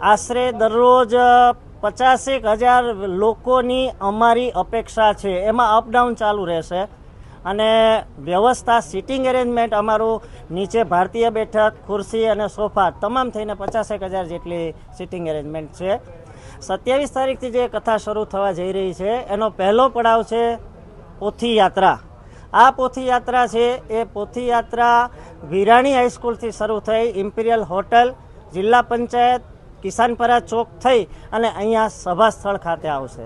આશરે દરરોજ 50,000 લોકોની અમારી અપેક્ષા છે। એમાં અપડાઉન ચાલુ રહેશે અને વ્યવસ્થા સિટિંગ એરેન્જમેન્ટ અમારું નીચે ભારતીય બેઠક, ખુરશી અને સોફા તમામ થઈને 50,000 જેટલી સિટિંગ એરેન્જમેન્ટ છે। 27 તારીખથી જે કથા શરૂ થવા જઈ રહી છે એનો પહેલો પડાવ છે પોથી યાત્રા। આ પોથી યાત્રા છે એ પોથી યાત્રા વિરાણી હાઈસ્કૂલથી શરૂ થઈ ઇમ્પિરિયલ હોટલ, જિલ્લા પંચાયત, કિસાનપરા ચોક થઈ અને અહીંયા સભા સ્થળ ખાતે આવશે।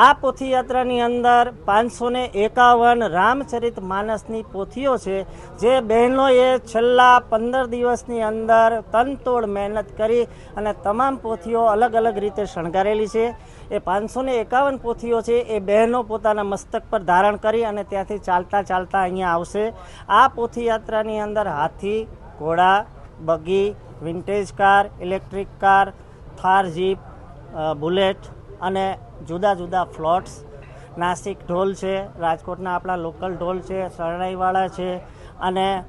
આ પોથી યાત્રાની અંદર 551 રામચરિત માનસની પોથીઓ છે જે બહેનોએ છેલ્લા 15 દિવસની અંદર તનતોડ મહેનત કરી અને તમામ પોથીઓ અલગ અલગ રીતે શણગારેલી છે। એ 551 પોથીઓ છે એ બહેનો પોતાના મસ્તક પર ધારણ કરી અને ત્યાંથી ચાલતા ચાલતા અહીંયા આવશે। આ પોથી યાત્રાની અંદર હાથી, ઘોડા, બગી, vintage car, electric car, Thar jeep, bullet અને જુદા જુદા ફ્લોટ્સ, નાસિક ઢોલ છે, રાજકોટના આપણા લોકલ ઢોલ છે, શરણાઈવાળા છે અને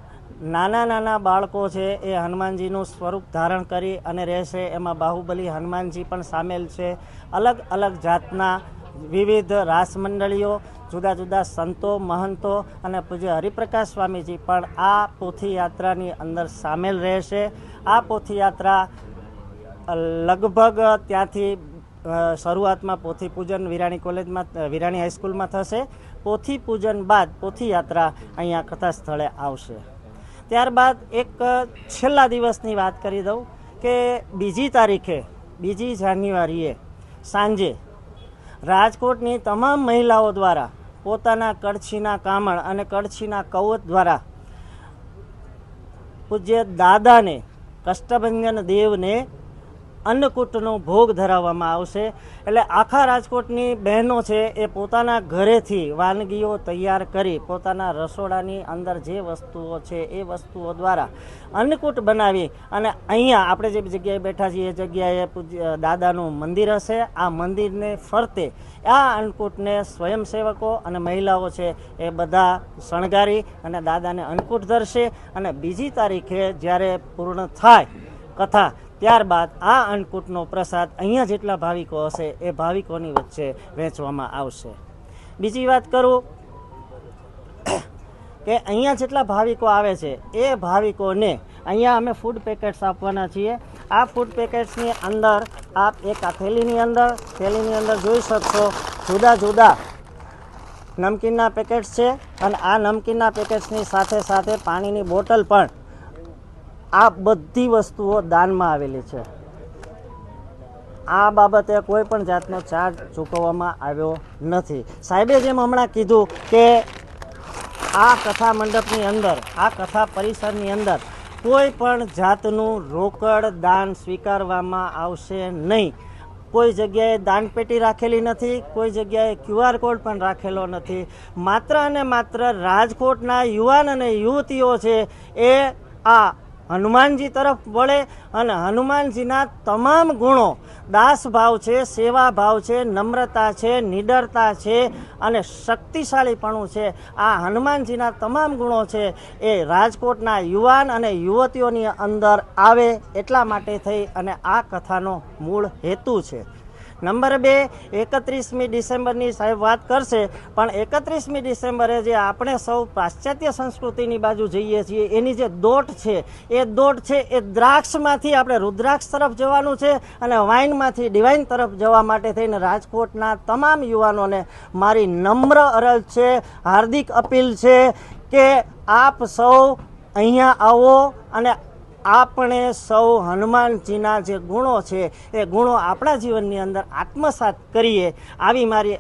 નાના નાના બાળકો છે એ હનુમાનજીનું સ્વરૂપ ધારણ કરી અને રહેશે। એમાં બાહુબલી હનુમાનજી પણ સામેલ છે। અલગ અલગ જાતના વિવિધ રાસ મંડળીઓ, જુદા જુદા સંતો, મહંતો અને પૂજ્ય હરિપ્રકાશ સ્વામીજી પણ આ પોથી યાત્રાની અંદર સામેલ રહેશે। આ પોથી યાત્રા લગભગ ત્યાંથી શરૂઆતમાં પોથી પૂજન વિરાણી કોલેજમાં, વિરાણી હાઈસ્કૂલમાં થશે। પોથી પૂજન બાદ પોથી યાત્રા અહીંયા કથા સ્થળે આવશે। ત્યારબાદ એક છેલ્લા દિવસની વાત કરી દઉં કે 2 તારીખે 2 જાન્યુઆરીએ સાંજે રાજકોટની તમામ મહિલાઓ દ્વારા પોતાના કળછીના કામણ અને કળછીના કવચ દ્વારા પૂજ્ય દાદાને, કષ્ટભંજન દેવને અન્નકૂટનો ભોગ ધરાવવામાં આવશે। એટલે આખા રાજકોટની બહેનો છે એ પોતાના ઘરેથી વાનગીઓ તૈયાર કરી પોતાના રસોડાની અંદર જે વસ્તુઓ છે એ વસ્તુઓ દ્વારા અન્નકૂટ બનાવી અને અહીંયા આપણે જે જગ્યાએ બેઠા છીએ એ જગ્યાએ પૂજ્ય દાદાનું મંદિર હશે। આ મંદિરને ફરતે આ અન્નકૂટને સ્વયંસેવકો અને મહિલાઓ છે એ બધા શણગારી અને દાદાને અન્નકૂટ ધરશે અને 2 તારીખે જ્યારે પૂર્ણ થાય કથા ત્યારબાદ આ અન્નકૂટનો પ્રસાદ અહીંયા જેટલા ભાવિકો હશે એ ભાવિકોની વચ્ચે વહેંચવામાં આવશે। બીજી વાત કરું કે અહીંયા જેટલા ભાવિકો આવે છે એ ભાવિકોને અહીંયા અમે ફૂડ પેકેટ્સ આપવાના છીએ। આ ફૂડ પેકેટ્સની અંદર આપ એક આ થેલીની અંદર જોઈ શકશો જુદા જુદા નમકીનના પેકેટ્સ છે અને આ નમકીનના પેકેટ્સની સાથે સાથે પાણીની બોટલ પણ આ બધી વસ્તુઓ દાનમાં આવેલી છે। આ બાબતે કોઈ પણ જાતનો ચાર્જ ચૂકવવામાં આવ્યો નથી। સાહેબે જેમ હમણાં કીધું કે આ કથા મંડપની અંદર, આ કથા પરિસરની અંદર કોઈ પણ જાતનું રોકડ દાન સ્વીકારવામાં આવશે નહીં। કોઈ જગ્યાએ દાનપેટી રાખેલી નથી, કોઈ જગ્યાએ QR કોડ પણ રાખેલો નથી। માત્ર અને માત્ર રાજકોટના યુવાન અને યુવતીઓ છે એ આ હનુમાનજી તરફ વળે અને હનુમાનજીના તમામ ગુણો, દાસ ભાવ છે, સેવા ભાવ છે, નમ્રતા છે, નિડરતા છે અને શક્તિશાળીપણું છે, આ હનુમાનજીના તમામ ગુણો છે એ રાજકોટના યુવાન અને યુવતીઓની અંદર આવે એટલા માટે થઈ અને આ કથાનો મૂળ હેતુ છે। નંબર 2, 31મી ડિસેમ્બરની સાહેબ વાત કરશે પણ 31મી ડિસેમ્બરે જે આપણે સૌ પાશ્ચાત્ય સંસ્કૃતિની બાજુ જઈએ છીએ એની જે દોટ છે એ દોટ છે એ દ્રાક્ષમાંથી આપણે રુદ્રાક્ષ તરફ જવાનું છે અને વાઇનમાંથી ડિવાઇન તરફ જવા માટે થઈને રાજકોટના તમામ યુવાનોને મારી નમ્ર અરજ છે, હાર્દિક અપીલ છે કે આપ સૌ અહીંયા આવો અને આપણે સૌ હનુમાનજીના જે ગુણો છે એ ગુણો આપણા જીવનની અંદર આત્મસાત કરીએ આવી મારી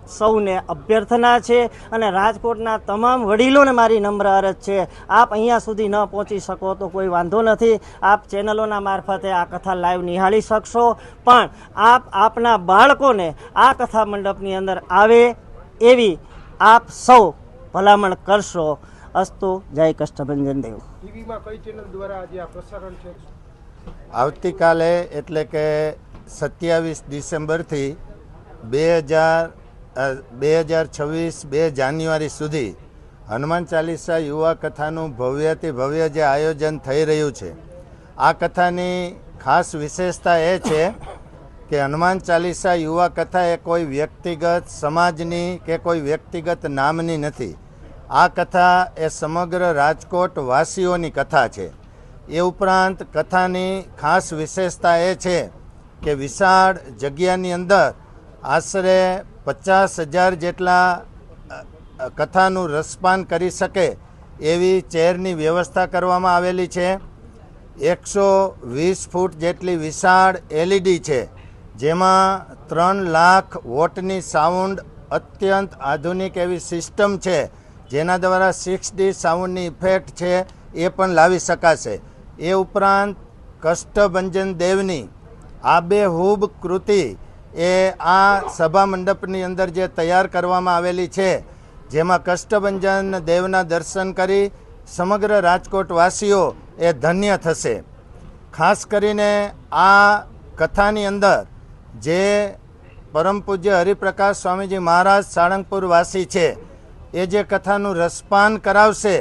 સૌને અભ્યર્થના છે। અને રાજકોટના તમામ વડીલોને મારી નમ્ર અરજ છે, આપ અહીંયા સુધી ન પહોંચી શકો તો કોઈ વાંધો નથી, આપ ચેનલોના મારફતે આ કથા લાઈવ નિહાળી શકશો પણ આપ આપના બાળકોને આ કથા મંડપની અંદર આવે એવી આપ સૌ ભલામણ કરશો। અસ્તુ, જય કષ્ટભંજન દેવ। ટીવીમાં કઈ ચેનલ દ્વારા આજે આ પ્રસારણ છે? આવતીકાલે એટલે કે 27 ડિસેમ્બરથી 2026 2 જાન્યુઆરી સુધી હનુમાન ચાલીસા યુવા કથાનું ભવ્યથી ભવ્ય જે આયોજન થઈ રહ્યું છે, આ કથાની ખાસ વિશેષતા એ છે કે હનુમાન ચાલીસા યુવા કથા એ કોઈ વ્યક્તિગત સમાજની કે કોઈ વ્યક્તિગત નામની નથી. આ કથા એ સમગ્ર રાજકોટ વાસીઓની કથા છે. એ ઉપરાંત કથાની ખાસ વિશેષતા એ છે કે વિશાળ જગ્યાની અંદર આશરે 50,000 જેટલા કથાનું રસપાન કરી શકે એવી ચેરની વ્યવસ્થા કરવામાં આવેલી છે. 120 ફૂટ જેટલી વિશાળ LED છે, જેમાં 3 લાખ વોટની સાઉન્ડ અત્યંત આધુનિક એવી સિસ્ટમ છે, જેના દ્વારા 6D સાઉન્ડની ઇફેક્ટ છે એ પણ લાવી શકાશે. એ ઉપરાંત કષ્ટભંજન દેવની આબેહૂબ કૃતિ એ આ સભા મંડપની અંદર જે તૈયાર કરવામાં આવેલી છે, જેમાં કષ્ટભંજન દેવના દર્શન કરી સમગ્ર રાજકોટવાસીઓ એ ધન્ય થશે. ખાસ કરીને આ કથાની અંદર જે પરમ પૂજ્ય હરિપ્રકાશ સ્વામીજી મહારાજ સાળંગપુર વાસી છે, એ જે કથાનું રસપાન કરાવશે,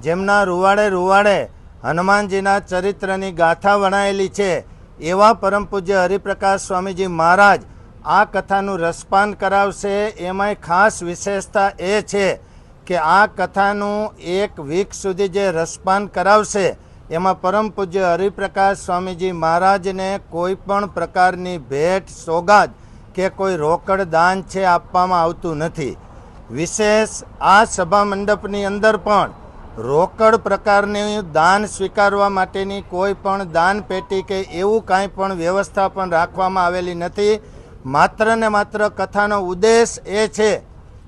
જેમના રૂવાડે રૂવાડે હનુમાનજીના ચરિત્રની ગાથા વણાયેલી છે, એવા પરમ પૂજ્ય હરિપ્રકાશ સ્વામીજી મહારાજ આ કથાનું રસપાન કરાવશે. એમાંય ખાસ વિશેષતા એ છે કે આ કથાનું 1 વીક સુધી જે રસપાન કરાવશે, એમાં પરમ પૂજ્ય હરિપ્રકાશ સ્વામીજી મહારાજને કોઈ પણ પ્રકારની ભેટ સોગાદ કે કોઈ રોકડ દાન છે આપવામાં આવતું નથી. વિશેષ આ સભા મંડપની અંદર પણ રોકડ પ્રકારની દાન સ્વીકારવા માટેની કોઈ પણ દાન પેટી કે એવું કાંઈ પણ વ્યવસ્થા પણ રાખવામાં આવેલી નથી. માત્ર ને માત્ર કથાનો ઉદ્દેશ એ છે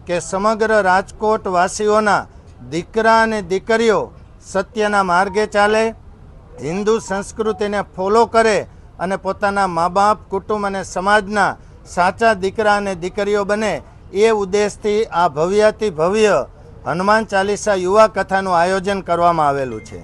કે સમગ્ર રાજકોટ વાસીઓના દીકરા અને દીકરીઓ સત્યના માર્ગે ચાલે, હિન્દુ સંસ્કૃતિને ફોલો કરે અને પોતાના મા બાપ, કુટુંબ અને સમાજના સાચા દીકરા અને દીકરીઓ બને, એ ઉદ્દેશથી આ ભવ્યાતિ ભવ્ય હનુમાન ચાલીસા યુવા કથાનું આયોજન કરવામાં આવેલું છે.